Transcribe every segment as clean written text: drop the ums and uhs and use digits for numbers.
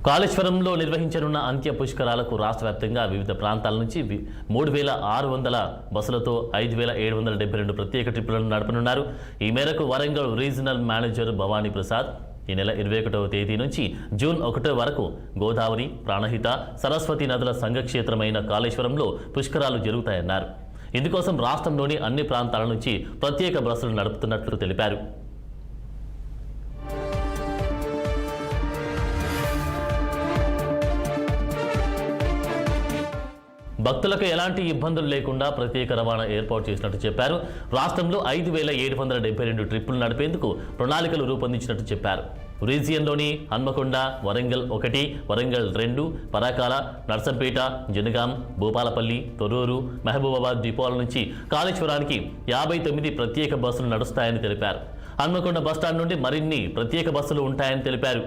కాళేశ్వరంలో నిర్వహించనున్న అంత్య పుష్కరాలకు రాష్ట్ర వ్యాప్తంగా వివిధ ప్రాంతాల నుంచి 3,600 బస్సులతో 5,772 ప్రత్యేక ట్రిప్పులను నడపనున్నారు. ఈ మేరకు వరంగల్ రీజనల్ మేనేజర్ భవానీ ప్రసాద్ ఈ నెల 21వ తేదీ నుంచి జూన్ 1 వరకు గోదావరి, ప్రాణహిత, సరస్వతి నదుల సంఘక్షేత్రమైన కాళేశ్వరంలో పుష్కరాలు జరుగుతాయన్నారు. ఇందుకోసం రాష్ట్రంలోని అన్ని ప్రాంతాల నుంచి ప్రత్యేక బస్సులు నడుపుతున్నట్లు తెలిపారు. భక్తులకు ఎలాంటి ఇబ్బందులు లేకుండా ప్రత్యేక రవాణా ఏర్పాటు చేసినట్టు చెప్పారు. రాష్ట్రంలో 5,772 ట్రిప్పులు నడిపేందుకు ప్రణాళికలు రూపొందించినట్టు చెప్పారు. రీజియన్లోని హన్మకొండ, వరంగల్ 1, వరంగల్ 2, పరాకాల, నర్సంపేట, జనగాం, భూపాలపల్లి, తొర్రూరు, మహబూబాబాద్ డిపోల నుంచి కాళేశ్వరానికి 59 ప్రత్యేక బస్సులు నడుస్తాయని తెలిపారు. హన్మకొండ బస్టాండ్ నుండి మరిన్ని ప్రత్యేక బస్సులు ఉంటాయని తెలిపారు.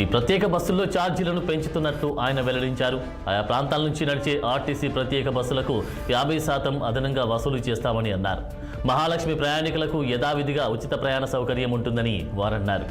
ఈ ప్రత్యేక బస్సుల్లో ఛార్జీలను పెంచుతున్నట్లు ఆయన వెల్లడించారు. ఆయా ప్రాంతాల నుంచి నడిచే ఆర్టీసీ ప్రత్యేక బస్సులకు 50% అదనంగా వసూలు చేస్తామని అన్నారు. మహాలక్ష్మి ప్రయాణికులకు యథావిధిగా ఉచిత ప్రయాణ సౌకర్యం ఉంటుందని వారన్నారు.